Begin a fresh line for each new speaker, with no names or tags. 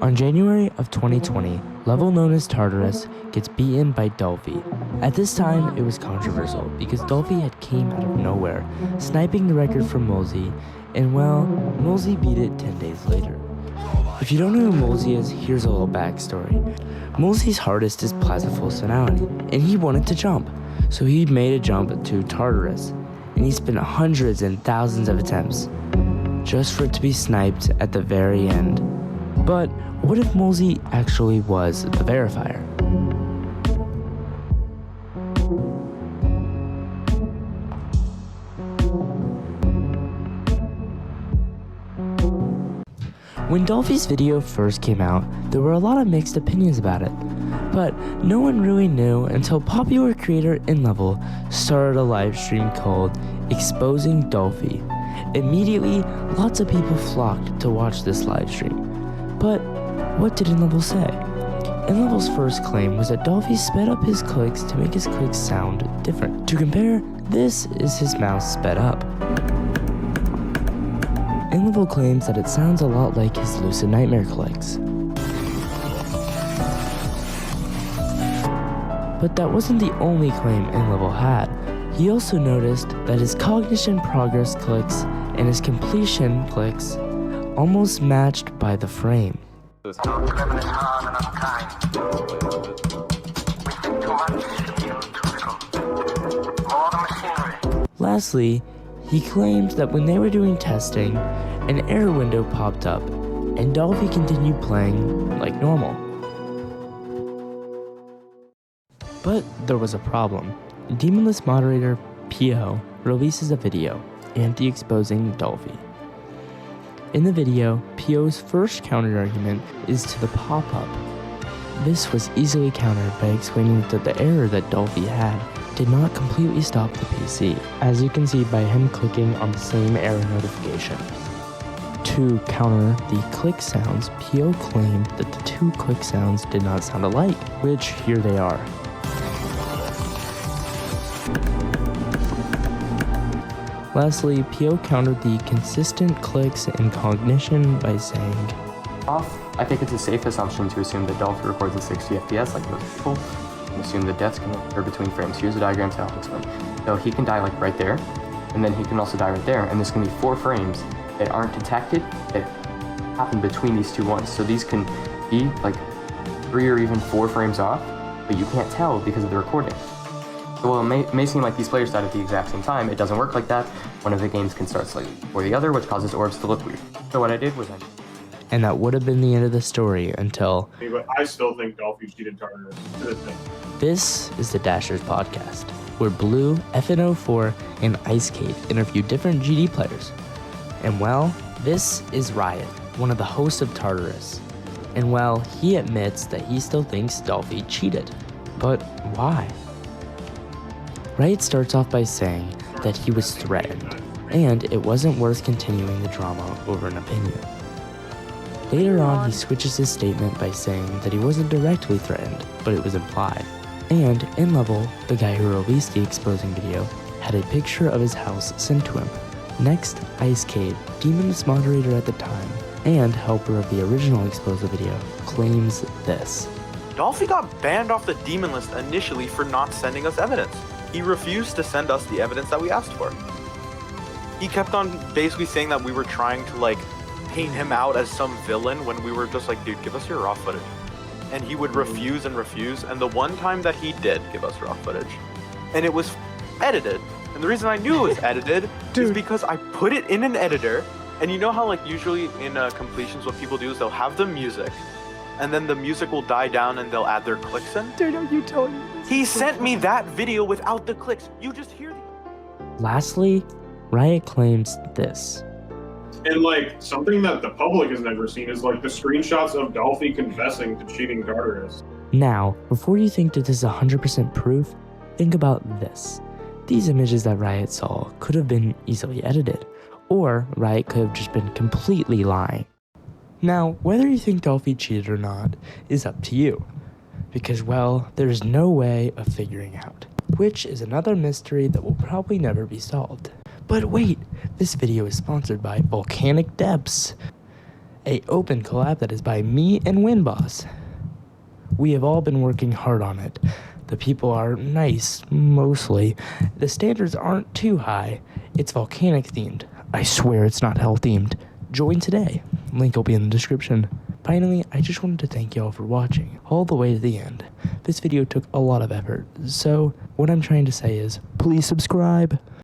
On January of 2020, level known as Tartarus gets beaten by Dolphy. At this time, it was controversial because Dolphy had came out of nowhere, sniping the record from Mullsy, and well, Mullsy beat it 10 days later. If you don't know who Mullsy is, here's a little backstory. Mullsy's hardest is Plaza Functionality, and he wanted to jump, so he made a jump to Tartarus, and he spent hundreds and thousands of attempts just for it to be sniped at the very end. But what if Mullsy actually was the verifier? When Dolphy's video first came out, there were a lot of mixed opinions about it, but no one really knew until popular creator Endlevel started a live stream called Exposing Dolphy. Immediately, lots of people flocked to watch this live stream. But what did Endlevel say? Endlevel's first claim was that Dolphy sped up his clicks to make his clicks sound different. To compare, this is his mouse sped up. Endlevel claims that it sounds a lot like his Lucid Nightmare clicks. But that wasn't the only claim Endlevel had. He also noticed that his cognition progress clicks and his completion clicks almost matched by the frame. Lastly, he claimed that when they were doing testing, an error window popped up, and Dolphy continued playing like normal. But there was a problem. Demonless moderator Paqoe releases a video, anti-exposing Dolphy. In the video, Paqoe's first counter-argument is to the pop-up. This was easily countered by explaining that the error that Dolphy had did not completely stop the PC, as you can see by him clicking on the same error notification. To counter the click sounds, Paqoe claimed that the two click sounds did not sound alike, which here they are. Lastly, Paqoe countered the consistent clicks and cognition by saying,
I think it's a safe assumption to assume that Dolphy records at 60 FPS like most people, and assume the deaths can occur between frames. Here's the diagram to help explain. So he can die like right there, and then he can also die right there, and there's going to be 4 frames that aren't detected that happen between these two ones. So these can be like 3 or even 4 frames off, but you can't tell because of the recording. So while it may seem like these players died at the exact same time, it doesn't work like that. One of the games can start slightly before the other, which causes orbs to look weird. So what I did was
and that would have been the end of the story until...
But I still think Dolphy cheated Tartarus to this day.
This is the Dashers podcast, where Blue, FN04, and Ice Cave interview different GD players. And well, this is Riot, one of the hosts of Tartarus. And well, he admits that he still thinks Dolphy cheated. But why? Riot starts off by saying that he was threatened, and it wasn't worth continuing the drama over an opinion. Later on, he switches his statement by saying that he wasn't directly threatened, but it was implied. And Endlevel, the guy who released the exposing video, had a picture of his house sent to him. Next, Ice Cave, Demon's moderator at the time, and helper of the original exposed video, claims this.
Dolphy got banned off the demon list initially for not sending us evidence. He refused to send us the evidence that we asked for. He kept on basically saying that we were trying to paint him out as some villain when we were just like, dude, give us your raw footage. And he would refuse and refuse, and the one time that he did give us raw footage, and it was edited. And the reason I knew it was edited is because I put it in an editor, and you know how usually in completions what people do is they'll have the music, and then the music will die down and they'll add their clicks in. Dude, are you telling me? He sent me that video without the clicks. You just hear the...
Lastly, Riot claims this.
And something that the public has never seen is the screenshots of Dolphy confessing to cheating Tartarus.
Now, before you think that this is 100% proof, think about this. These images that Riot saw could have been easily edited, or Riot could have just been completely lying. Now, whether you think Dolphy cheated or not is up to you, because well, there's no way of figuring out, which is another mystery that will probably never be solved. But wait, this video is sponsored by Volcanic Depths. a open collab that is by me and Winboss. We have all been working hard on it. The people are nice, mostly. The standards aren't too high. It's Volcanic themed. I swear it's not hell themed. Join today. Link will be in the description. Finally, I just wanted to thank y'all for watching all the way to the end. This video took a lot of effort, so what I'm trying to say is, please subscribe.